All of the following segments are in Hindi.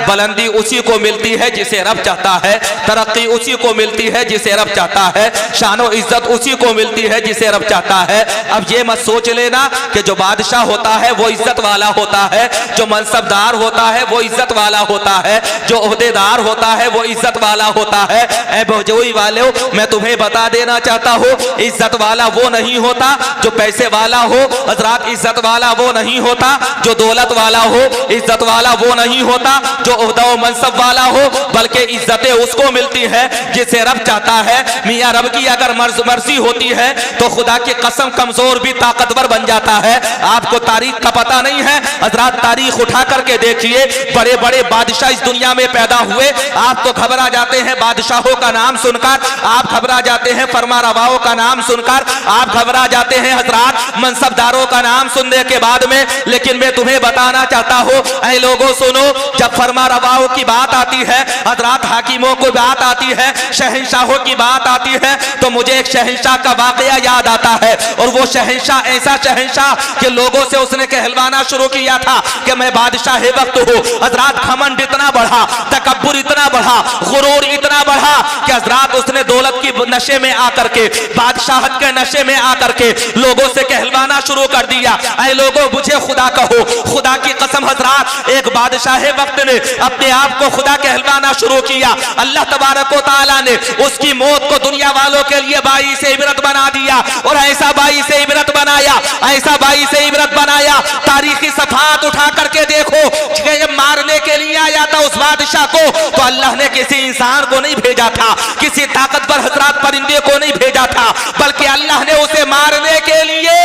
बुलंदी उसी को मिलती है जिसे रब चाहता है, तरक्की उसी को मिलती है जिसे रब चाहता है, शानो इज्जत उसी को मिलती है जिसे रब चाहता है। अब ये मत सोच लेना कि जो बादशाह होता है वो इज्जत वाला होता है, जो मनसबदार होता है वो इज्जत वाला होता है, जो ओहदेदार होता है वो इज्जत वाला होता है। ऐ भोजोई वालों, मैं तुम्हें बता देना चाहता हूँ, इज्जत वाला वो नहीं होता जो पैसे वाला हो। हजरात, इज्जत वाला वो नहीं होता जो दौलत वाला हो, इज्जत वाला वो नहीं होता जो ओहदा व मनसब वाला हो, बल्कि इज्जतें उसको मिलती है जिसे रब चाहता है। मियाँ रब की अगर मर्जी होती है तो खुदा की कसम कमजोर भी ताकतवर बन जाता है। आपको तारीख का पता नहीं है हजरात, तारीख उठा करके देखिए, बड़े बड़े बादशाह इस दुनिया में पैदा हुए। आप तो घबरा जाते हैं बादशाहों का नाम सुनकर, आप घबरा जाते हैं फरमारवाओं का नाम सुनकर, आप घबरा जाते हैं हजरात मनसबदारों का नाम सुनने के बाद में। लेकिन मैं तुम्हें बताना चाहता हूँ, ऐ लोगों सुनो, जब फरमारवाओं की बात आती है हजरात, हाकिमों को बात आती है, शहंशाहों की बात आती है, तो मुझे एक शहंशाह का वाकया याद आता है। और वो शहंशाह ऐसा शहंशाह कि लोगों से उसने कहलवाना शुरू किया था कि मैं बादशाह वक्त हूँ। हजरात, घमंड इतना बढ़ा, तकब्बुर इतना बढ़ा, गुरूर इतना बढ़ा कि हजरात उसने दौलत की नशे में आकर के, बादशाहत के नशे में आकर के लोगों से कहलवाना शुरू कर दिया। ऐ लोगों, मुझे खुदा कहो, खुदा की कसम हजरात, एक बादशाह वक्त ने अपने आप को खुदा कहलवाना शुरू किया। अल्लाह तबारक व तआला ने उसकी मौत को दुनिया वालों के लिए बाई से इबरत बना दिया, और ऐसा बाई से इबरत बनाया, ऐसा बाई से इबरत बनाया। तारीखी सफात उठा करके देखो कि जब मारने के लिए आया था उस बादशाह को, तो अल्लाह ने किसी इंसान को नहीं भेजा था, किसी ताकतवर हजरात परिंदे को नहीं भेजा था, बल्कि अल्लाह ने उसे मारने के लिए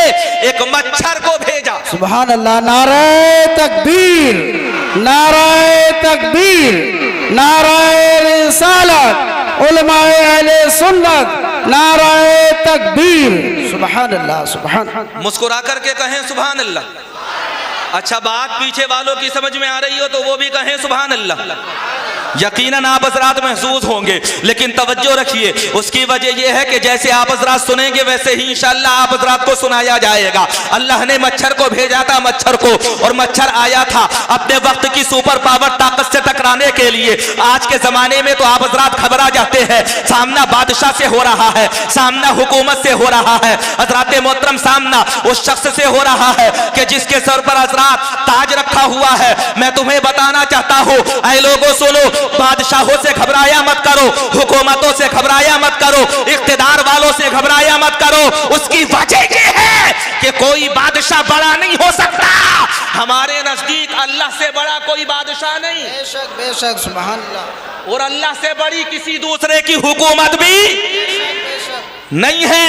एक मच्छर को भेजा। सुभान अल्लाह। नारे तकबीर, नारे तकबीर, नारे रिसालत, उलमाए अहले सुन्नत, नारे तकबीर। सुभान अल्लाह, सुभान। मुस्कुरा करके कहें सुभान अल्लाह। अच्छा, बात पीछे वालों की समझ में आ रही हो तो वो भी कहें सुभान अल्लाह। यकीनन आप हजरात महसूस होंगे, लेकिन तवज्जो रखिए, उसकी वजह यह है कि जैसे आप हजरात सुनेंगे वैसे ही इंशाअल्लाह आप हजरात को सुनाया जाएगा। अल्लाह ने मच्छर को भेजा था, मच्छर को, और मच्छर आया था अपने वक्त की सुपर पावर ताकत से टकराने के लिए। आज के जमाने में तो आप हजरात घबरा जाते हैं, सामना बादशाह से हो रहा है, सामना हुकूमत से हो रहा है, हजरात मोहतरम सामना उस शख्स से हो रहा है कि जिसके सर पर हजरात ताज रखा हुआ है। मैं तुम्हें बताना चाहता हूँ, ऐ लोगों सुनो, बादशाहों से घबराया मत करो, हुकूमतों से घबराया मत करो, इख्तिदार वालों से घबराया मत करो। उसकी वजह यह है कि कोई बादशाह बड़ा नहीं हो सकता, हमारे नजदीक अल्लाह से बड़ा कोई बादशाह नहीं। बेशक बेशक, सुभान अल्लाह। और अल्लाह से बड़ी किसी दूसरे की हुकूमत भी नहीं है।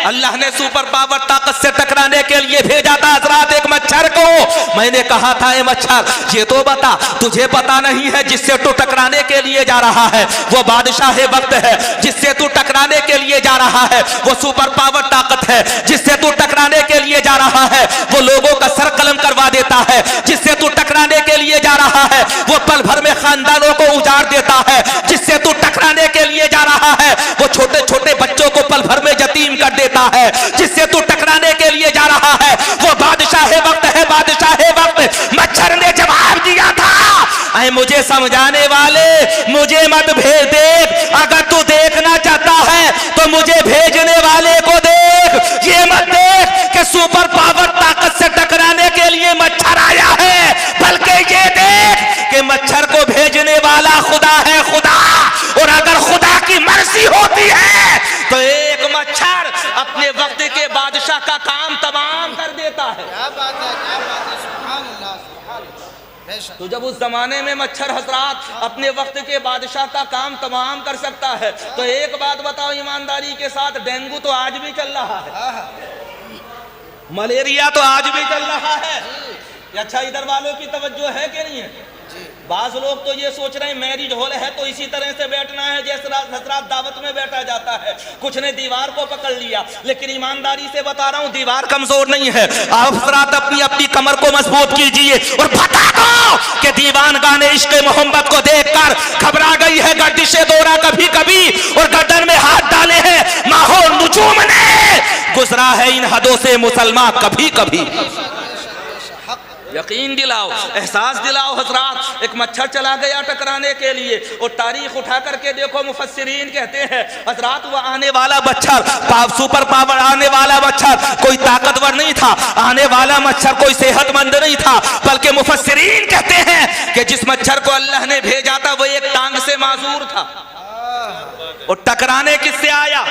अल्लाह ने सुपर पावर ताकत से टकराने के लिए भेजा था हजरात एक मच्छर को। मैंने कहा था, ए मच्छर, ये तो बता, तुझे पता नहीं है जिससे तू टकराने के लिए जा रहा है वो बादशाह वक्त है, जिससे तू टकराने के लिए जा रहा है वो सुपर पावर ताकत है, जिससे तू टकराने के लिए जा रहा है वो लोगों का सर कलम करवा देता है, जिससे तू टकराने के लिए जा रहा है वो पल भर में खानदानों को उजाड़ देता है, जिससे तू टकराने के लिए जा रहा है वो छोटे छोटे बच्चों को पल भर में यतीम कर देता है, जिससे तू टकराने के लिए जा रहा है वो बादशाह वक्त है, बादशाह वक्त। मच्छर ने जवाब दिया था, ऐ मुझे समझाने वाले, मुझे मत भेज, देख, अगर तू देखना चाहता है तो मुझे भेजने वाले को देख, ये मत देख कि सुपर पावर ताकत से टकराने के लिए मच्छर आया है, बल्कि ये देख कि मच्छर को भेजने वाला खुदा है, खुदा। और अगर खुदा की मर्जी होती है तो एक मच्छर अपने वक्त के बादशाह का काम तमाम कर देता है। क्या बात है, क्या बात है, सुभान अल्लाह, सुभान अल्लाह। बेशक। तो जब उस जमाने में मच्छर हजरात अपने वक्त के बादशाह का काम तमाम कर सकता है, तो एक बात बताओ ईमानदारी के साथ, डेंगू तो आज भी चल रहा है, मलेरिया तो आज भी चल रहा है। अच्छा, इधर वालों की तवज्जो है कि नहीं है? बाज लोग तो ये सोच रहे हैं मैरिज हॉल है तो इसी तरह से बैठना है जैसे हजरात दावत में बैठा जाता है, कुछ ने दीवार को पकड़ लिया। लेकिन ईमानदारी से बता रहा हूँ, दीवार कमजोर नहीं है। आप हजरात अपनी अपनी कमर को मजबूत कीजिए और बता दो कि दीवान गाने इश्क मोहब्बत को देखकर घबरा गई है गर्दिशे दौरा कभी कभी, और गर्दन में हाथ डाले हैं माहौल नुजूम ने, गुजरा है इन हदों से मुसलमान कभी कभी। यकीन दिलाओ, एहसास दिलाओ हजरात। एक मच्छर चला गया टकराने के लिए और तारीख उठा करके देखो, मुफस्सिरीन कहते हैं हजरात वो आने वाला मच्छर सुपर पावर आने वाला मच्छर कोई ताकतवर नहीं था, आने वाला मच्छर कोई सेहतमंद नहीं था, बल्कि मुफस्सिरीन कहते हैं कि जिस मच्छर को अल्लाह ने भेजा था वो एक टांग से माजूर था और टकराने किससे आया?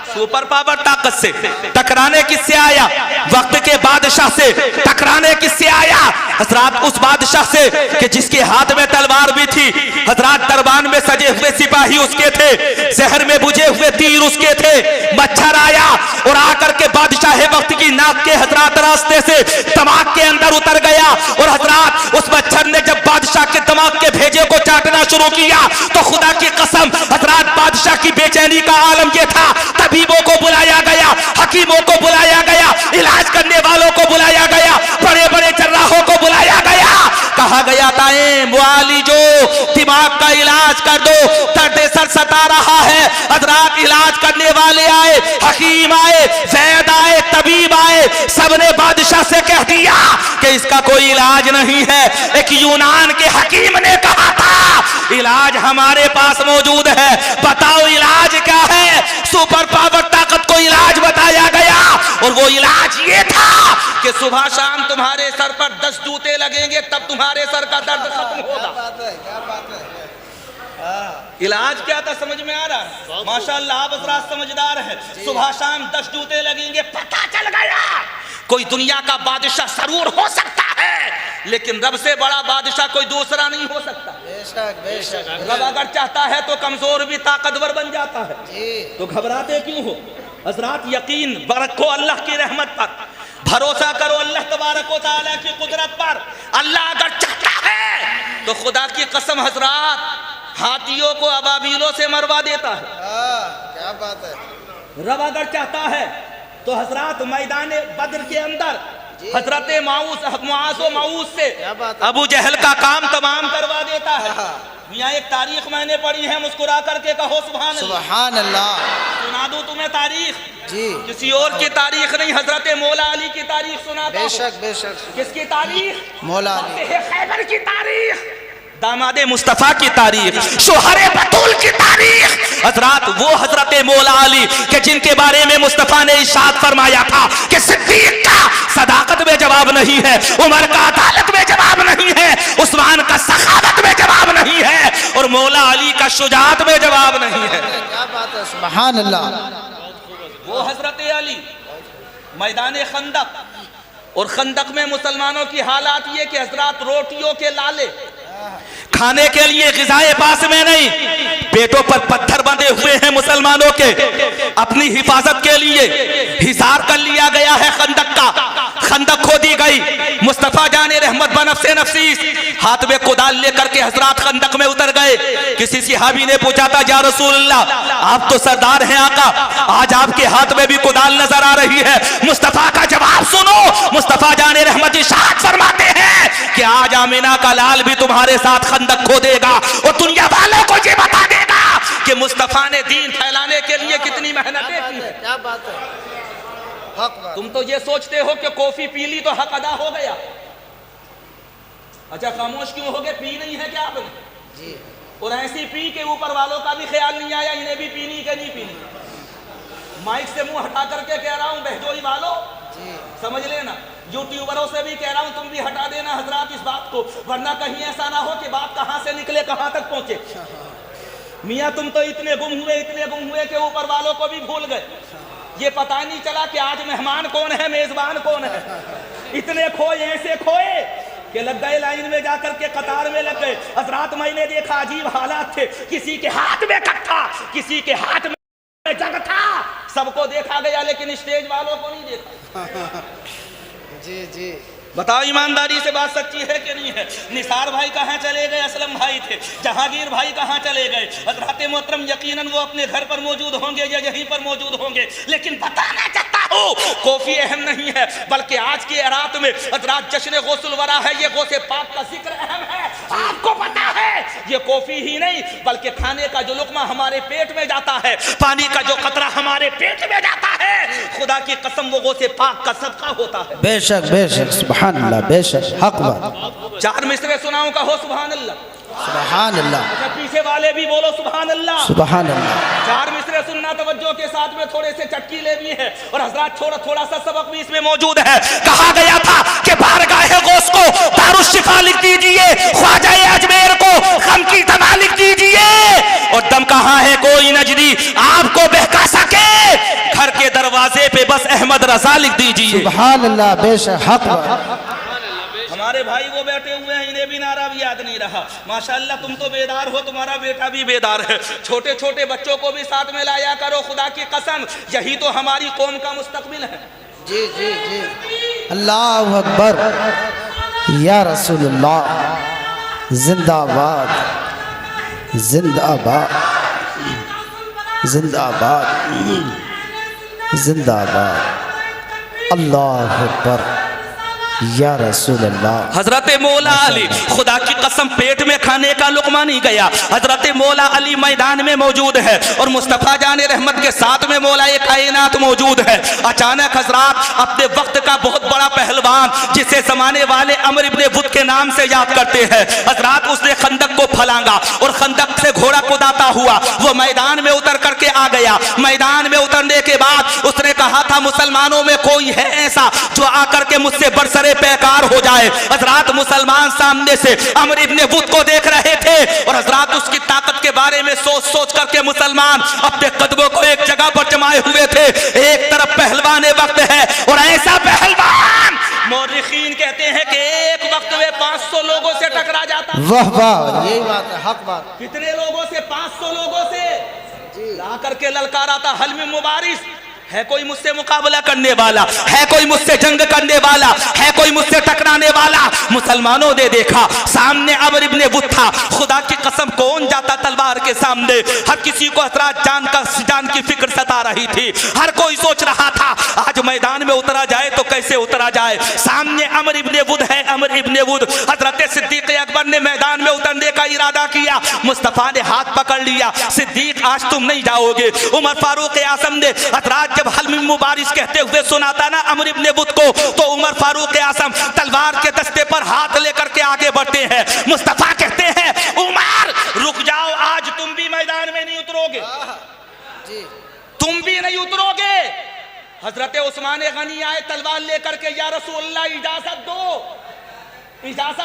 सुपर पावर ताकत से। टकराने किससे आया? वक्त के बादशाह से। टकराने किससे आया? हजरात उस बादशाह से कि जिसके हाथ में तलवार भी थी, हजरात दरबान में सजे हुए सिपाही उसके थे, शहर में बुझे हुए तीर उसके थे। मच्छर आया और आकर के बादशाह वक्त की नाक के हजरात रास्ते से दिमाग के अंदर उतर गया और हजरात उस मच्छर ने जब बादशाह के दिमाग के भेजे को चाटना शुरू किया तो खुदा की कसम हजरात बादशाह की बेचैनी का आलम यह था। तबीबों को बुलाया गया, हकीमों को बुलाया गया, इलाज करने वालों को बुलाया गया, बड़े बड़े जर्राहों को बुलाया गया। कहा गया ताए मुआलिजो दिमाग का इलाज कर दो, दर्द सर सता रहा है। हजरात इलाज करने वाले आए, हकीम आए, वैद आए, तबीब आए, सबने बादशाह से कह दिया कि इसका कोई इलाज नहीं है। एक यूनान के हकीम ने कहा था इलाज हमारे पास मौजूद है, बताओ इलाज क्या है? सुपर पावर ताकत को इलाज बताया गया और वो इलाज ये था कि सुबह शाम तुम्हारे सर पर 10 जूते लगेंगे तब तुम्हारे सर का दर्द खत्म होगा। क्या बात है। इलाज क्या था समझ में आ रहा है? माशाअल्लाह आप हजरात समझदार है। सुबह शाम 10 जूते लगेंगे, पता चल गया कोई दुनिया का बादशाह जरूर हो सकता है लेकिन रब से बड़ा बादशाह कोई दूसरा नहीं हो सकता। बेशक बेशक। रब अगर चाहता है तो कमजोर भी ताकतवर बन जाता है जी। तो घबराते क्यों हो? हजरात यकीन रखो अल्लाह की रहमत पर, भरोसा करो अल्लाह तबारक व तआला की कुदरत पर। अल्लाह अगर चाहता है तो खुदा की कसम हजरात हाथियों को अबाबीलों से मरवा देता है। क्या बात है। रब अगर चाहता है तो हजरात मैदान बद्र के अंदर हजरत माऊस से अबू जहल का काम तमाम करवा देता है। मियाँ एक तारीख मैंने पढ़ी है, मुस्कुरा करके कहो सुभान अल्लाह। सुना दूं तुम्हें तारीख? जी। किसी और की तारीख नहीं, हजरत मौला अली की तारीख सुनाता हूं। बेशक बेशक। किसकी तारीख? मौला अली। खैबर की तारीख, दामादे मुस्तफा की तारीख, शोहरे बतूल की तारीख। हजरात वो हजरत मौला अली के जिनके बारे में मुस्तफा ने इरशाद फरमाया था कि सिद्दीक का सदाकत में जवाब नहीं है, उमर का अदालत में जवाब नहीं है, उस्मान का सखावत में जवाब नहीं है और मौला अली का शुजाअत में जवाब नहीं है। क्या बात है। सुभान अल्लाह। वो हजरत अली मैदान खंदक और खंदक में मुसलमानों की हालात ये कि हजरात रोटियों के लाले खाने के लिए ग़िज़ाए पास में नहीं, पेटों पर पत्थर बंधे हुए हैं मुसलमानों के। अपनी हिफाजत के लिए हिसार कर लिया गया है खंदक का, खंदक खोदी गई। मुस्तफा जाने रहमत बनफ़से नफसीस हाथ में कुदाल लेकर के हजरात खंदक में उतर गए। किसी सहाबी ने पूछा था या रसूलल्लाह आप तो सरदार हैं आका, आज आपके हाथ में भी कुदाल नजर आ रही है। मुस्तफा का जवाब सुनो, मुस्तफा जाने रहमत इरशाद फरमाते हैं कि आज आमिना का लाल भी तुम्हारे साथ खंदक खोदेगा और दुनिया वालों को ये बता देगा कि मुस्तफा ने दीन फैलाने के लिए कितनी मेहनतें की है। क्या बात है। हक बात। तुम तो ये सोचते हो कि कॉफी पी ली तो हक अदा हो गया। अच्छा खामोश क्यों हो गए? पी नहीं है क्या आपने? जी। और ऐसी पी के ऊपर वालों का भी ख्याल नहीं आया इन्हें भी पीनी कि नहीं पीनी। माइक से मुंह हटा करके कह रहा हूं बहजोई वालों जी। समझ लेना, यूट्यूबरों से भी कह रहा हूं तुम भी हटा देना हजरात इस बात को, वरना कहीं ऐसा ना हो कि बात कहां से निकले कहां तक पहुंचे। मियां तुम तो इतने गुम हुए के ऊपर वालों को भी भूल गए। ये पता नहीं चला कि आज मेहमान कौन है मेजबान कौन है। इतने खोए ऐसे खोए कि लग गए लाइन में जाकर के कतार में लग गए। हजरात मैंने देखा अजीब हालात थे, किसी के हाथ में कप था, किसी के हाथ में जग था, सबको देखा गया लेकिन स्टेज वालों को नहीं देखा। जी जी। बताओ ईमानदारी से बात सच्ची है कि नहीं है? निसार भाई कहाँ चले गए? असलम भाई थे। जहांगीर भाई कहाँ चले गए? हजरत मोहतरम यकीनन वो अपने घर पर मौजूद होंगे या यहीं पर मौजूद होंगे, लेकिन बताना चाहता हूँ कॉफी अहम नहीं है, बल्कि आज की रात में हजरात जश्न गौसुल वरा है, ये गौसे पाक का जिक्र अहम है। आपको पता है ये कॉफी ही नहीं बल्कि खाने का जो लुकमा हमारे पेट में जाता है, पानी का जो कतरा हमारे पेट में जाता है, खुदा की कसम वो से पाक का सदका होता है। बेशक सुभान अल्लाह, बेशक हक बात। 4 मिसरे सुनाऊं का हो सुभान अल्लाह। सुभान अल्लाह। अच्छा पीछे वाले भी बोलो सुभान अल्लाह। सुभान अल्लाह। 4 मिसरे सुनना तवज्जो के साथ में, थोड़े से चटकीले भी है और हजरात थोड़ा सा सबक भी इसमें मौजूद है। कहा गया था कि बारगाहे गौस को दारुश्शिफा लिख दीजिए, ख्वाजा अजमेर को गम की दवा लिख दीजिए, और दम कहाँ है कोई नजदी आपको बहका सके, घर के दरवाजे पे बस अहमद रजा लिख दीजिए। सुभान अल्लाह, बेशक हक बात। हमारे भाई वो बैठे हुए हैं, इन्हें भी नारा भी याद नहीं रहा। माशाअल्लाह तुम तो बेदार हो, तुम्हारा बेटा भी बेदार है। छोटे छोटे बच्चों को भी साथ में लाया करो, खुदा की कसम यही तो हमारी कौम का मुस्तकबिल है। जी जी जी, अल्लाह अकबर, या रसूलुल्लाह, जिंदाबाद जिंदाबाद जिंदाबाद जिंदाबाद, अल्लाह अकबर, या रसूल अल्लाह। हजरत मौला अली, खुदा की कसम पेट में खाने का लुकमा नहीं गया, हजरत मौला अली मैदान में मौजूद है और मुस्तफ़ा जाने रहमत के साथ में मौला कायनात मौजूद है। अचानक हजरात अपने वक्त का बहुत बड़ा पहलवान जिसे जमाने वाले अमर इब्ने बुत के नाम से याद करते हैं, हजरात उसने खंदक को फलांगा और खंदक से घोड़ा कुदाता हुआ वो मैदान में उतर करके आ गया। मैदान में उतरने के बाद उसने कहा था मुसलमानों में कोई है ऐसा जो आकर के मुझसे बरसरे बेकार हो जाए। हजरात मुसलमान सामने से अमर इब्ने बुत को देख रहे थे और हजरात उसकी ताकत के बारे में सोच सोच करके मुसलमान अपने कदमों को एक जगह पर जमाए हुए थे। एक तरफ पहलवान वक्त है और ऐसा पहलवान मौरिखीन कहते हैं कि एक वक्त में 500 लोगों से टकरा जाता। वाह वाह, यही बात है, हक बात। कितने लोगों से? 500 लोगों से ला करके ललकारा था, हल में मुबारिस है कोई मुझसे मुकाबला करने वाला, है कोई मुझसे जंग करने वाला, है कोई मुझसे टकराने वाला। मुसलमानों ने देखा सामने अमर इब्ने बुत था। खुदा की कसम कौन जाता तलवार के सामने? हर किसी को हजरात जान की फिक्र सता रही थी। हर कोई सोच रहा था आज मैदान में उतरा जाए तो कैसे उतरा जाए। सामने अमर इब्ने बुत है, अमर इब्ने बुत। हजरत सिद्दीक अकबर ने मैदान में उतरने का इरादा किया, मुस्तफा ने हाथ पकड़ लिया, सिद्दीक आज तुम नहीं जाओगे। उमर फारूक आजम ने हजरात जब हल्मी मुबारिस कहते हुए सुनाता ना अमर इब्ने बुत को, तो उमर फारूक आजम तलवार के दस्ते पर हाथ लेकर के आगे बढ़ते हैं। मुस्तफा कहते हैं उमर रुक जाओ, आज तुम भी मैदान में नहीं उतरोगे, तुम भी नहीं उतरोगे। हजरत उस्मान गनी आए तलवार लेकर के, या रसूलल्लाह इजाजत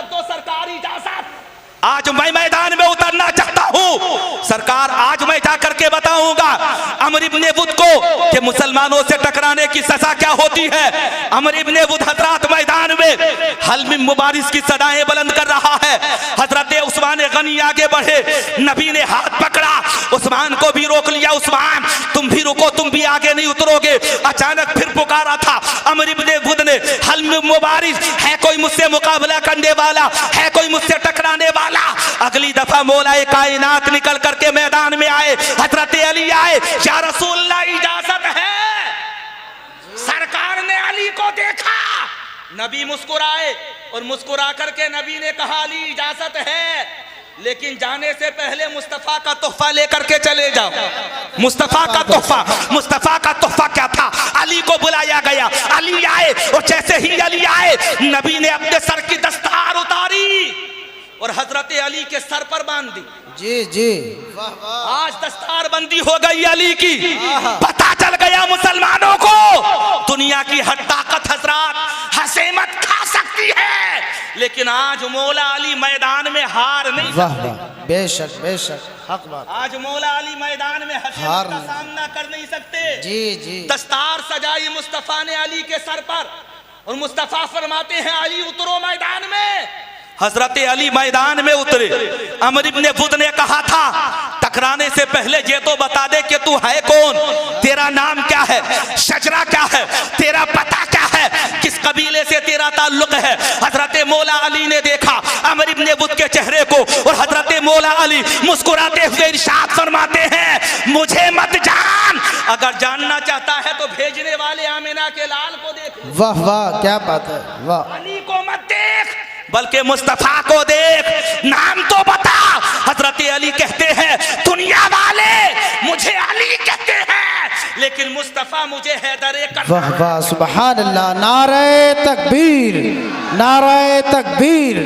दो सरकार, इजाजत, आज मैं मैदान में उतरना चाहता हूं सरकार। आज मैं जाकर के बताऊंगा अमर इब्ने बुत को कि मुसलमानों से टकराने की सजा क्या होती है। अमर इब्ने बुत हजरात मैदान में हल्मी मुबारिस की सदाएं बुलंद कर रहा है। हजरत उस्मान गनी आगे बढ़े, नबी ने हाथ पकड़ा, उस्मान को भी रोक लिया, उस्मान तुम भी रुको, तुम भी आगे नहीं उतरोगे। अचानक फिर पुकारा था अमर इब्ने बुत ने, हल्मी मुबारिस, है कोई मुझसे मुकाबला करने वाला, है कोई मुझसे टकराने वाला। अगली दफा मौलाए कायनात निकल करके मैदान में आए, हजरत अली आए, या रसूलल्लाह इजाजत है। सरकार ने अली को देखा, नबी मुस्कुराए और मुस्कुरा करके नबी ने कहा अली इजाजत है, लेकिन जाने से पहले मुस्तफा का तोहफा लेकर के चले जाओ। मुस्तफा का तोहफा, मुस्तफा का तोहफा क्या था? अली को बुलाया गया, अली आए और जैसे ही अली आए नबी ने अपने सर की दस्तार उतारी और हजरत अली के सर पर बांध दी। जी जी, आज दस्तार बंदी हो गई अली की। पता चल गया मुसलमानों को दुनिया की हर ताकत हजरात हसेमत खा सकती है, लेकिन आज मौला अली मैदान में हार नहीं सकते। बेशक बेशक हक बात। आज मौला अली मैदान में हसेमत का सामना कर नहीं सकते। जी जी, दस्तार सजाई मुस्तफा ने अली के सर पर और मुस्तफा फरमाते हैं अली उतरो मैदान में। हजरत अली मैदान में उतरे। अमर इब्ने बुत ने कहा था टकराने से पहले ये तो बता दे कि तू है कौन, तेरा नाम क्या है, शजरा क्या है, तेरा पता क्या है, किस कबीले से तेरा ताल्लुक है। हजरत मौला अली ने देखा अमर इब्ने बुत के चेहरे को और हजरत मौला अली मुस्कुराते हुए इरशाद फरमाते हैं मुझे मत जान, अगर जानना चाहता है तो भेजने वाले आमिना के लाल को देख। वाह वाह, क्या बात है, वाह। अली को मत देख बल्कि मुस्तफा को देख, नाम तो बता। अली कहते हैं दुनिया वाले मुझे अली कहते हैं, लेकिन मुस्तफा मुझे हैदर कर। वाह वाह सुभान अल्लाह। नारे तकबीर, नारे तकबीर,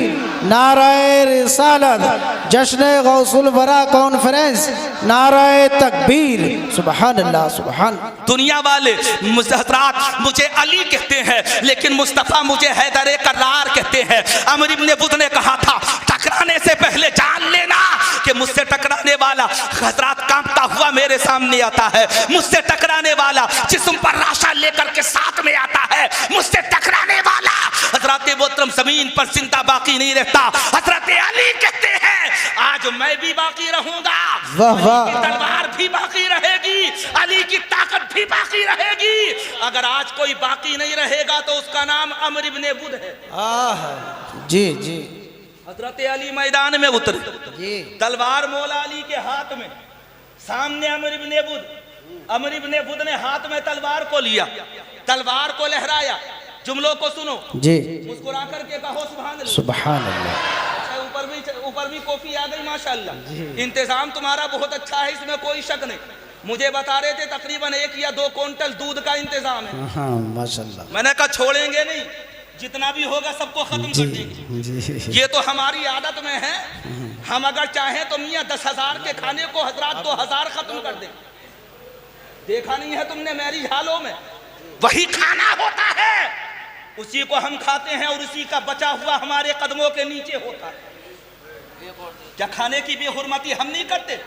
नारे रिसालत, जश्न गौसुल वरा कॉन्फ्रेंस, नारे तकबीर, सुभान अल्लाह सुभान। दुनिया वाले हज़रात मुझे अली कहते हैं, लेकिन मुस्तफ़ा मुझे हैदर करार कहते हैं। अमर इब्न बुद ने कहा था टकराने से पहले जान लेना कि मुझसे टकराने वाला हज़रात कांपता हुआ मेरे सामने आता है, मुझसे टकराने वाला जिस्म पर राशा लेकर के साथ में आता है, मुझसे टकराने वाला हज़रत मोहतरम ज़मीन पर जिंदा बाकी नहीं रहता। हज़रत अली कहते हैं आज मैं भी बाकी रहूंगा, वाह वाह। तलवार भी बाकी रहेगी, अली की ताकत भी बाकी रहेगी। अगर आज कोई बाकी नहीं रहेगा तो उसका नाम अमर इब्न बुद है। जी जी हजरत अली मैदान में उतरे, जी। तलवार मौला अली के हाथ में, सामने अमर इब्न बुद। अमर इब्न बुद ने हाथ में तलवार को लिया, तलवार को लहराया। जुमलों को सुनो जी, मुस्कुरा करके कहो सुभान अल्लाह। सुभान अल्लाह। ऊपर भी कॉफी आ गई माशाअल्लाह। इंतजाम तुम्हारा बहुत अच्छा है, इसमें कोई शक नहीं। मुझे बता रहे थे तकरीबन 1 या 2 क्विंटल दूध का इंतजाम है। हाँ माशाअल्लाह। मैंने कहा छोड़ेंगे नहीं, जितना भी होगा सबको खत्म कर देंगे। ये तो हमारी आदत में है। हम अगर चाहें तो मियाँ 10,000 के खाने को हजरात 2,000 खत्म कर दें। देखा नहीं है तुमने मैरिज हालों में वही खाना होता है, उसी को हम खाते हैं और उसी का बचा हुआ हमारे कदमों के नीचे होता है। क्या खाने की बेहुरमती हम नहीं करते?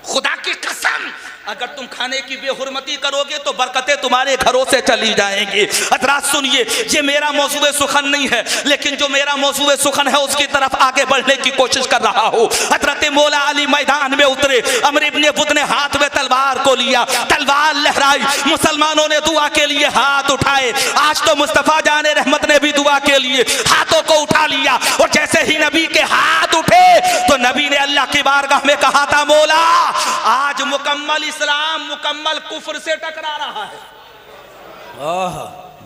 खुदा की कसम अगर तुम खाने की बेहुरमती करोगे तो बरकतें तुम्हारे घरों से चली जाएंगी। हज़रात सुनिए, ये मेरा मौजूद सुखन नहीं है, लेकिन जो मेरा मौजूद सुखन है उसकी तरफ आगे बढ़ने की कोशिश कर रहा हूँ। हज़रत मौला अली मैदान में उतरे, अमर इब्न बुद ने हाथ में तलवार को लिया, तलवार लहराई, मुसलमानों ने दुआ के लिए हाथ उठाए। आज तो मुस्तफ़ा जाने रहमत ने भी दुआ के लिए हाथों को उठा लिया, और जैसे ही नबी के हाथ उठे तो नबी ने अल्लाह की बारगाह में कहा था मौला आज मुकम्मल इस्लाम मुकम्मल कुफ्र से टकरा रहा है।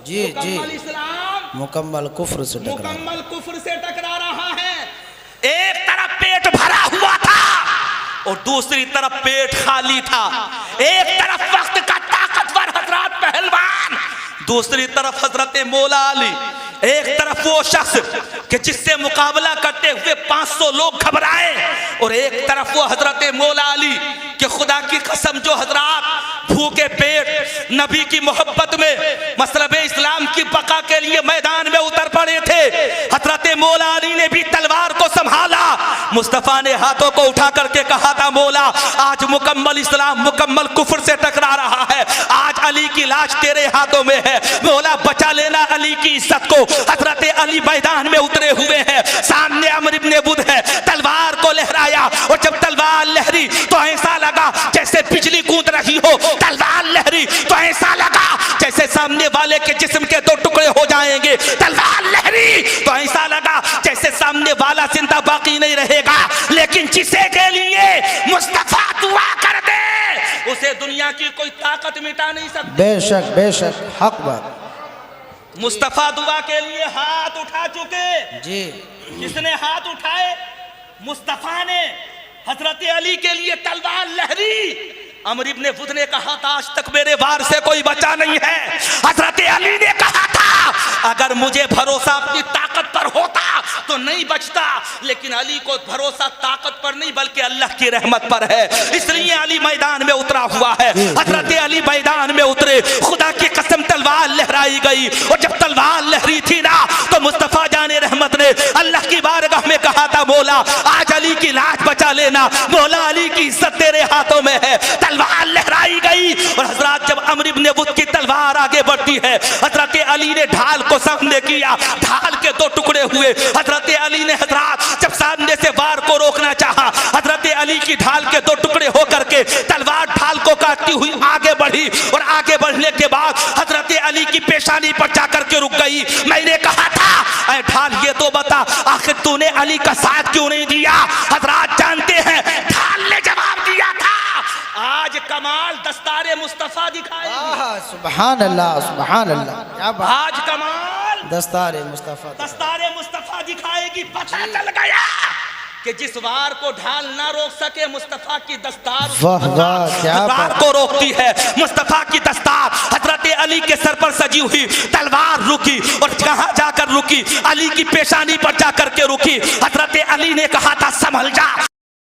जी जी, मुकम्मल इस्लाम मुकम्मल कुफ्र से टकरा, मुकम्मल कुफ्र से टकरा रहा है। एक तरफ पेट भरा हुआ था और दूसरी तरफ पेट खाली था। एक तरफ वक्त का ताकतवर हजरत पहलवान, दूसरी तरफ हजरत मौला अली। एक तरफ वो शख्स कि जिससे मुकाबला करते हुए 500 लोग घबराए, और एक तरफ वो हजरत मौला अली कि खुदा की कसम जो हजरात भूखे पेट नबी की मोहब्बत में मसलब इस्लाम की बका के लिए मैदान में उतर पड़े थे। हजरत मौला अली ने भी तलवार को संभाला। मुस्तफ़ा ने हाथों को उठा करके कहा था मौला आज मुकम्मल इस्लाम मुकम्मल कुफ्र से टकरा रहा है, आज अली की लाश तेरे हाथों में है, मौला बचा लेना अली की इज्जत को। हजरत अली मैदान में उतरे हुए हैं, सामने अमर इब्न बुद है, तलवार को लहराया, और जब तलवार लहरी तो ऐसा लगा जैसे बिजली कूद रही हो। तलवार लहरी तो ऐसा लगा जैसे सामने वाले के जिस्म के 2 टुकड़े हो जाएंगे। तलवार लहरी तो ऐसा लगा जैसे सामने वाला जिंदा बाकी नहीं रहेगा, लेकिन जिसे के लिए मुस्तफा दुआ कर दे उसे दुनिया की कोई ताकत मिटा नहीं सकती। बेशक बेशक, हक बात। मुस्तफा दुआ के लिए हाथ उठा चुके जी, किसने हाथ उठाए? मुस्तफा ने। हजरत अली के लिए तलवार लहरी। अमर इब्न बुद ने कहा था आज तक मेरे वार से कोई बचा नहीं है। हजरत अली ने कहा था अगर मुझे भरोसा अपनी ताकत पर होता तो नहीं बचता, लेकिन अली को भरोसा ताकत पर नहीं बल्कि अल्लाह की रहमत पर है, इसलिए अली मैदान में उतरा हुआ है। हजरत अली मैदान में उतरे, खुदा की कसम तलवार लहराई गई, और जब तलवार लहरी थी ना तो मुस्तफा जाने रहमत ने अल्लाह की बारगाह में कहा था मौला आज अली की लाश बचा लेना, मौला अली की इज्जत तेरे हाथों में है। तलवार लहराई गई, और हजरत जब अमर इब्न बुद की तलवार आगे बढ़ती है, हजरत अली ने ढाल को सामने किया, ढाल के 2 टुकड़े हुए। हजरत अली ने हजरत जब सामने से वार को रोकना चाहा, हजरत अली की ढाल के 2 टुकड़े होकर के तलवार ढाल को काटती हुई आगे बढ़ी, और आगे बढ़ने के बाद हजरत अली की पेशानी पर जाकर के रुक गई। मैंने कहा था ऐ ढाल ये तो बता आखिर तूने अली का साथ क्यों नहीं दिया? हजरत जानते हैं ढाल ने जवाब दिया था आज कमाल दस्तारे मुस्तफा दिखाएगी। सुभान अल्लाह सुभान अल्लाह, क्या बात। आज कमाल दस्तारे मुस्तफा दिखाएगी। पता चल गया कि जिस वार को ढाल ना रोक सके मुस्तफा की दस्तार वाह वाह, क्या वार बात। को रोकती है मुस्तफा की दस्तार। हजरत अली के सर पर सजी हुई तलवार रुकी और कहां जाकर रुकी? अली की पेशानी पर जाकर के रुकी। हजरत अली ने कहा था संभल जा,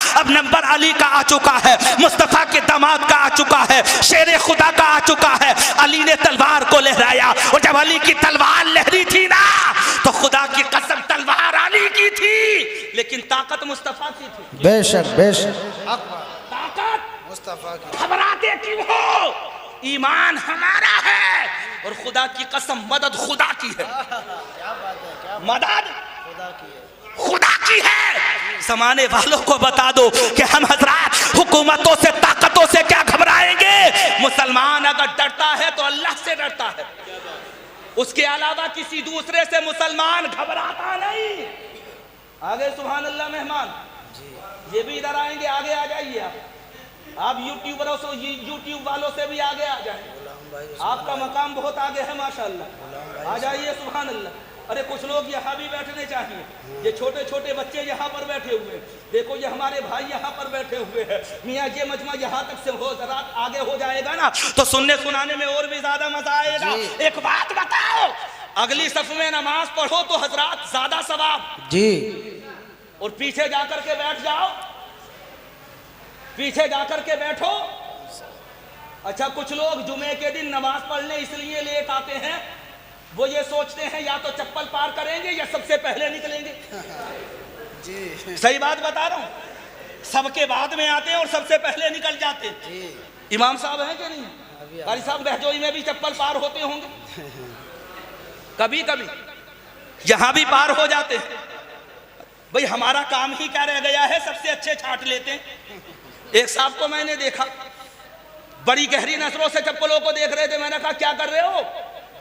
अब नंबर अली का आ चुका है, मुस्तफा के दामाद का आ चुका है, शेर खुदा का आ चुका है। अली ने तलवार को लहराया और जब अली की तलवार लहरी थी ना तो खुदा की कसम तलवार अली की थी लेकिन ताकत मुस्तफा की थी। बेशक बेशक, ताकत मुस्तफा की। घबराते क्यों हो? ईमान हमारा है और खुदा की कसम मदद खुदा की है। क्या बात है, क्या मदद खुदा की है। खुदा की है। समाने वालों को बता दो कि हम हजरात हुकूमतों से ताकतों से क्या घबराएंगे? मुसलमान अगर डरता है तो अल्लाह से डरता है, उसके अलावा किसी दूसरे से मुसलमान घबराता नहीं। आगे सुभान अल्लाह मेहमान, ये भी इधर आएंगे, आगे आ जाइए आप यूट्यूब वालों से भी आगे आ जाए। आपका मकाम बहुत आगे है माशाअल्लाह, आ जाइए सुभान अल्लाह। अरे कुछ लोग यहाँ भी बैठने चाहिए, ये छोटे छोटे बच्चे यहाँ पर बैठे हुए हैं, देखो ये हमारे भाई यहाँ पर बैठे हुए हैं। मियाँ ये मजमा यहाँ तक से हो जरा आगे हो जाएगा ना तो सुनने सुनाने में और भी ज्यादा मजा आएगा। एक बात बताओ, अगली सफ में नमाज पढ़ो तो हजरात ज्यादा सवाब जी, और पीछे जाकर के बैठ जाओ, पीछे जाकर के बैठो। अच्छा कुछ लोग जुमे के दिन नमाज पढ़ने इसलिए लेट आते हैं, वो ये सोचते हैं या तो चप्पल पार करेंगे या सबसे पहले निकलेंगे। जी सही बात बता रहा हूं, सबके बाद में आते हैं और सबसे पहले निकल जाते हैं। जी। इमाम साहब हैं कि नहीं? कारी साहब बहजोई में भी चप्पल पार होते होंगे, कभी कभी यहां भी पार हो जाते हैं। भाई हमारा काम ही क्या रह गया है, सबसे अच्छे छांट लेते हैं। एक साहब को मैंने देखा, बड़ी गहरी नजरों से चप्पलों को देख रहे थे। मैंने कहा क्या कर रहे हो?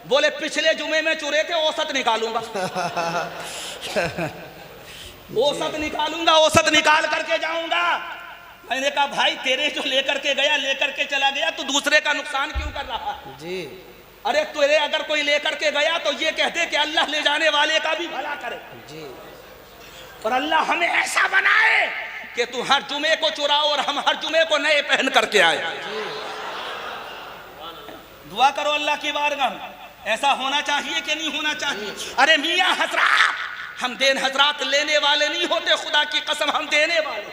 बोले पिछले जुमे में चुरे थे, औसत निकालूंगा। औसत निकालूंगा, औसत निकाल करके जाऊंगा। मैंने कहा भाई तेरे जो लेकर के गया लेकर के चला गया, तो दूसरे का नुकसान क्यों कर रहा है? जी। अरे तेरे अगर कोई लेकर के गया तो ये कहते कि अल्लाह ले जाने वाले का भी भला करे। जी। और अल्लाह हमें ऐसा बनाए कि तू हर जुमे को चुराओ और हम हर जुमे को नए पहन करके आए। दुआ करो अल्लाह की बारगाह में, ऐसा होना चाहिए कि नहीं होना चाहिए? अरे मियां हजरात, हम देन हजरात लेने वाले नहीं होते, खुदा की कसम हम देने वाले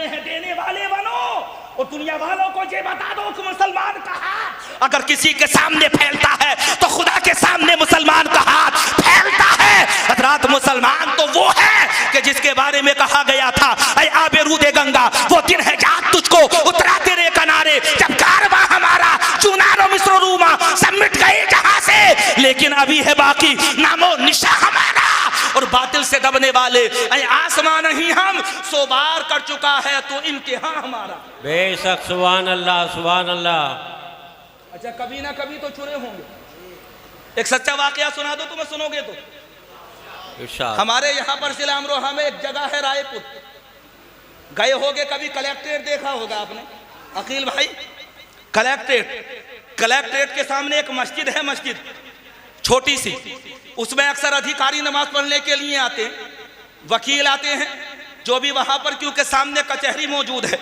हैं। देने वाले बनो और दुनिया वालों को ये बता दो कि मुसलमान का हाथ अगर किसी के सामने फैलता है तो खुदा के सामने मुसलमान का हाथ फैलता है। हजरात मुसलमान तो वो है कि जिसके बारे में कहा गया था, ऐ आबे रूदे गंगा, वो दिन है याद तुझको उतरा तेरे किनारे, जब कारवां हमारा चुनारो मिस्र रूमा सब मिट गए जहां से, लेकिन अभी है बाकी नामो निशा हमारा। और बातिल से दबने वाले ऐ आसमां नहीं हम, सो बार कर चुका है तो इम्तिहान हमारा। बेशक, सुभान अल्लाह सुभान अल्लाह। अच्छा कभी ना कभी तो चुरे होंगे। एक सच्चा वाकया सुना दो, तुम्हें सुनोगे तो। इरशाद। हमारे यहाँ पर जिला अमरोहा में एक जगह है रायपुर, गए होगे कभी, कलेक्ट्रेट देखा होगा आपने अकील भाई? कलेक्ट्रेट के सामने एक मस्जिद है, मस्जिद छोटी सी, उसमें अक्सर अधिकारी नमाज पढ़ने के लिए आते हैं, वकील आते हैं जो भी वहां पर, क्योंकि सामने कचहरी मौजूद है,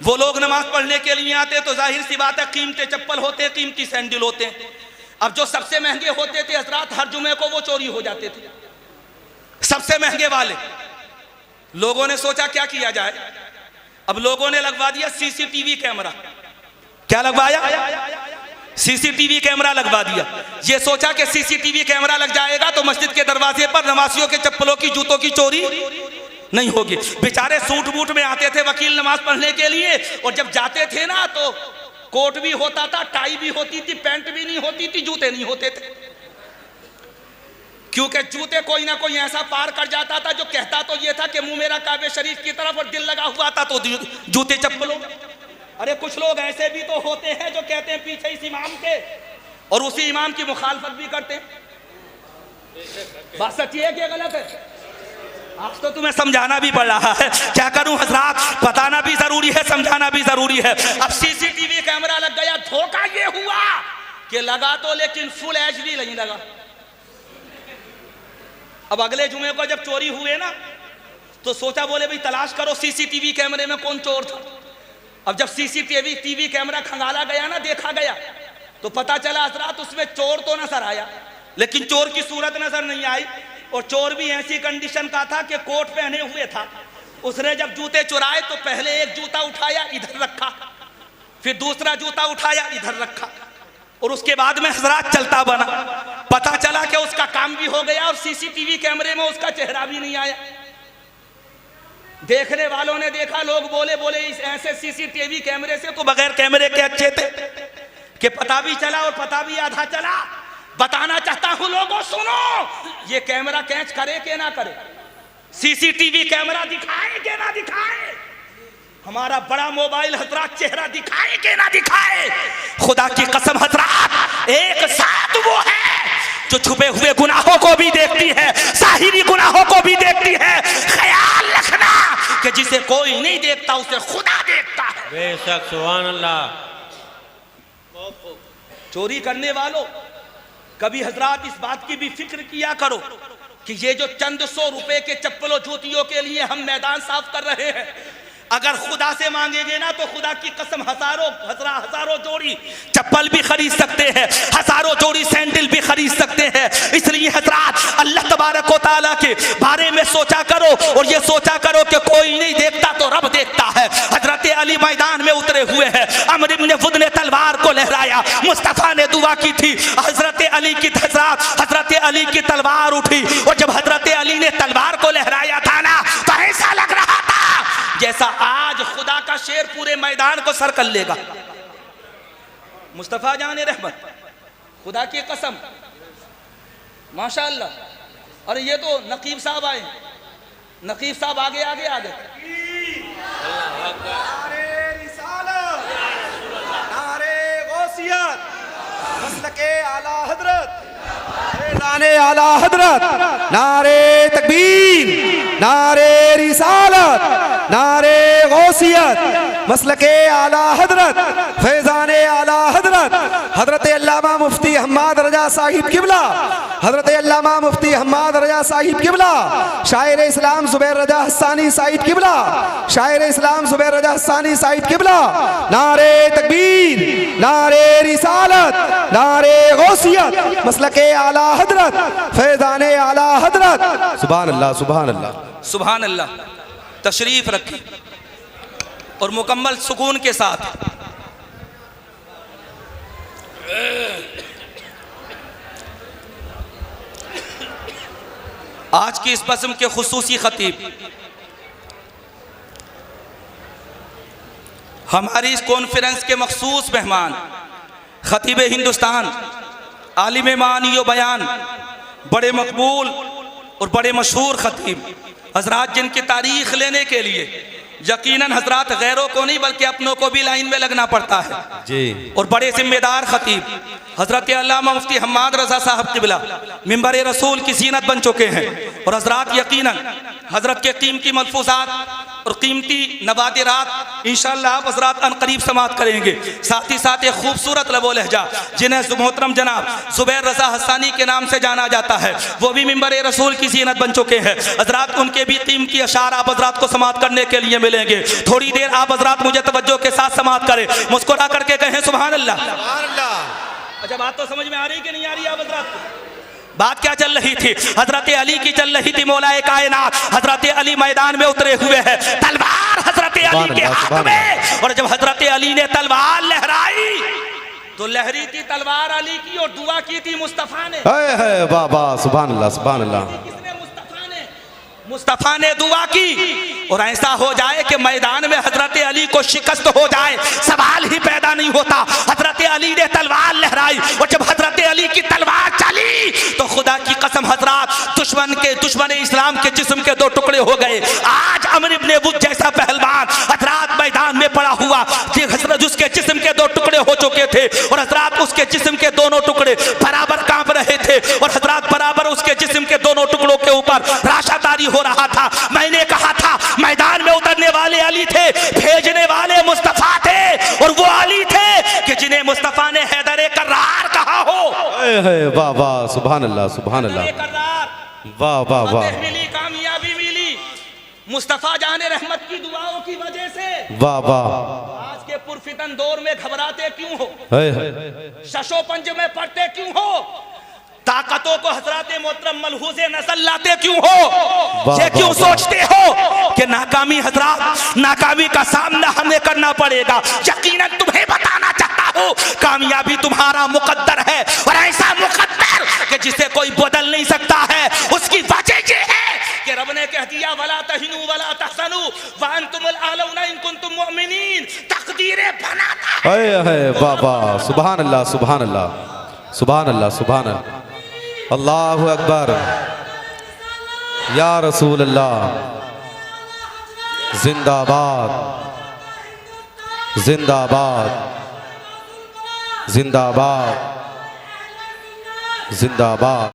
वो लोग नमाज पढ़ने के लिए आते हैं। तो जाहिर सी बात है कीमती चप्पल होते हैं, कीमती सैंडल होते हैं। अब जो सबसे महंगे होते थे हजरात, हर जुमे को वो चोरी हो जाते थे, सबसे महंगे वाले। लोगों ने सोचा क्या किया जाए, अब लोगों ने लगवा दिया सीसीटीवी कैमरा। क्या लगवाया? सीसीटीवी कैमरा लगवा दिया। ये सोचा कि सीसीटीवी कैमरा लग जाएगा तो मस्जिद के दरवाजे पर नमाजियों के चप्पलों की जूतों की चोरी नहीं होगी। बेचारे सूट बूट में आते थे वकील नमाज पढ़ने के लिए, और जब जाते थे ना तो कोट भी होता था, टाई भी होती थी, पैंट भी नहीं होती थी, जूते नहीं होते थे, क्योंकि जूते कोई ना कोई ऐसा पार कर जाता था जो कहता तो ये था कि मुंह मेरा काबे शरीफ की तरफ और दिल लगा हुआ था तो जूते चप्पलों। अरे कुछ लोग ऐसे भी तो होते हैं जो कहते हैं पीछे इस इमाम के, और उसी इमाम की मुखालफत भी करते हैं। बात सच्ची है कि गलत है? आज तो तुम्हें समझाना भी पड़ रहा है, क्या करूं हजरात, बताना भी जरूरी है, समझाना भी जरूरी है। अब सीसीटीवी कैमरा लग गया, धोखा ये हुआ कि लगा तो लेकिन फुल एचडी नहीं लगा। अब अगले जुमे को जब चोरी हुए ना तो सोचा बोले भाई तलाश करो सीसीटीवी कैमरे में कौन चोर था। अब जब सीसीटीवी कैमरा खंगाला गया ना, देखा गया, तो पता चला हजरात उसमें चोर तो नजर आया, लेकिन चोर की सूरत नजर नहीं आई। और चोर भी ऐसी कंडीशन का था कि कोट पहने हुए था। उसने जब जूते चुराए तो पहले एक जूता उठाया इधर रखा, फिर दूसरा जूता उठाया इधर रखा, और उसके बाद में हजरात चलता बना। पता चला कि उसका काम भी हो गया और सीसीटीवी कैमरे में उसका चेहरा भी नहीं आया। देखने वालों ने देखा, लोग बोले इस ऐसे सीसीटीवी कैमरे से तो बगैर कैमरे के अच्छे थे कि पता भी चला और पता भी आधा चला। बताना चाहता हूं लोगों, सुनो, ये कैमरा कैच करे कि ना करे, सीसीटीवी कैमरा दिखाए कि ना दिखाए, हमारा बड़ा मोबाइल हजरात चेहरा दिखाए कि ना दिखाए, खुदा की कसम हजरात एक साथ वो है जो छुपे हुए गुनाहों को भी देखती है, साहिरी गुनाहों को भी देखती है। ख्याल रखना कि जिसे कोई नहीं देखता उसे खुदा देखता है। बेशक सुभान अल्लाह। चोरी करने वालों, कभी हजरात इस बात की भी फिक्र किया करो कि ये जो चंद 100 रुपए के चप्पलों जूतियों के लिए हम मैदान साफ कर रहे हैं, अगर खुदा से मांगेंगे ना तो खुदा की कसम हजारों जोड़ी चप्पल भी खरीद सकते हैं, हजारों जोड़ी सैंडल भी खरीद सकते हैं। इसलिए हजरात अल्लाह तबारक व तआला के बारे में सोचा करो और ये सोचा करो कि कोई नहीं देखता तो रब देखता है। हजरत अली मैदान में उतरे हुए हैं, अमर इब्न वुद ने तलवार को लहराया, मुस्तफा ने दुआ की थी, हजरत अली की तलवार उठी, और जब हजरत अली ने तलवार को लहराया था ना तो ऐसा लग रहा था जैसा आज खुदा का शेर पूरे मैदान को सर कर लेगा। मुस्तफा जाने रहमत, खुदा की कसम, माशाअल्लाह। अरे ये तो नकीब साहब आए, नकीब साहब आगे आगे आगे। नारे रिसालत, नारे गौसियत, मसलके आला हजरत, नारे आला हजरत, नारे तकबीर, नारे रिसालत, नारे गौसियत, मसलके आला हजरत, फैजाने आला हजरत, हजरत अल्लामा मुफ्ती हम्माद रजा साहिब किबला, हजरत अल्लामा मुफ्ती हम्माद रजा साहिब किबला, शायर इस्लाम जुबैर रजा हस्सानी साहिब किबला, शायर इस्लाम जुबैर रजा हस्सानी साहिब किबला, नारे तकबीर, नारे रिसालत, नारे गौसियत, मसलके आला हजरत, फैजाने आला हजरत। सुभान अल्लाह, सुभान अल्लाह, सुभान अल्लाह। तशरीफ रखी और मुकम्मल सुकून के साथ आज की इस बज़्म के खुसूसी खतीब, हमारी इस कॉन्फ्रेंस के मखसूस मेहमान, खतीब हिंदुस्तान, आलिम मानी व बयान, बड़े मकबूल और बड़े मशहूर खतीब हजरात, जिनकी तारीख लेने के लिए यकीनन हजरात गैरों को नहीं बल्कि अपनों को भी लाइन में लगना पड़ता है जी। और बड़े जिम्मेदार खतीब हजरत अल्लामा मुफ्ती हम्माद रजा साहब किबला मिंबर रसूल की जीनत बन चुके हैं। और हजरात यकीनन हजरत के कीमती मलफूजात और कीमती नवादिरात इंशाअल्लाह आप हजरात अनकरीब समात करेंगे। साथ ही साथ एक खूबसूरत लबो लहजा जिन्हें मोहतरम जनाब जुबैर रजा हस्सानी के नाम से जाना जाता है, वो भी मिंबर रसूल की जीनत बन चुके हैं। हजरात उनके भी कीमती अशार आप हजरात को समात करने के लिए मिलेंगे। थोड़ी देर आप हजरात मुझे तवज्जो के साथ समात करें, मुस्कुरा करके कहें सुभान अल्लाह। अच्छा, बात तो समझ में आ रही कि नहीं आ रही आप हजरात को? बात क्या चल रही थी? हजरत अली की चल रही थी मौलाए कायनात। हजरत अली मैदान में उतरे हुए हैं, तलवार हजरत अली के हाथ में, और जब हजरत अली ने तलवार लहराई तो लहरी थी तलवार अली की और दुआ की थी मुस्तफा ने। वाह वाह, सुभान अल्लाह, सुभान अल्लाह। किसने? मुस्तफा ने दुआ की। और ऐसा हो जाए कि मैदान में हजरत अली को शिकस्त हो जाए, सवाल ही पैदा नहीं होता। हजरत अली ने तलवार लहराई और जब हजरत अली की तलवार चली तो खुदा की कसम हजरात दुश्मन इस्लाम के जिस्म के 2 टुकड़े हो गए। आज अमर इब्न वुद जैसा पहलवान हजरात मैदान में पड़ा हुआ, हजरत उसके जिस्म के 2 टुकड़े हो चुके थे और हजरात उसके जिस्म के दोनों टुकड़े बराबर कांप रहे थे और हजरात बराबर उसके जिस्म के दोनों टुकड़ों के ऊपर राशातारी हो रहा था। मैंने कहा था मैदान में उतरने वाले अली थे, भेजने वाले मुस्तफा थे, और वो अली थे कि जिन्हें मुस्तफा ने हैदर कर्रार कहा हो। वाह वाह, सुभान अल्लाह, सुभान अल्लाह, वाह वाह वाह। मिली, कामयाबी मिली, मुस्तफ़ा जाने रहमत की दुआओं की वजह से वाह वाह, आज के पुरफितन दौर में घबराते क्यों हो? है, है। शशो पंज में पढ़ते क्यों हो? ताकतों को हजरत मोहतरम मलहूज़े नज़र लाते क्यों हो? वाह, ये क्यों वाह, सोचते हो कि नाकामी हजरत, नाकामी का सामना हमें करना पड़ेगा? यकीनन तुम्हें बताना चाहता हूँ कामयाबी तुम्हारा मुकद्दर है, और ऐसा मुकद्दर कि जिसे कोई बदल नहीं सकता है। उसकी वजह ये है कि रब ने कह दिया वला तहिनु वला तहज़नु व अंतुमुल आलौना इन कुंतुम मुमिनीन। तकदीरें बनाता है। है, वाह वाह, सुभान अल्लाह, सुभान अल्लाह, सुभान अल्लाह, सुभान अल्लाह, अल्लाहु अकबर, या रसूल अल्लाह, जिंदाबाद, जिंदाबाद, जिंदाबाद, जिंदाबाद।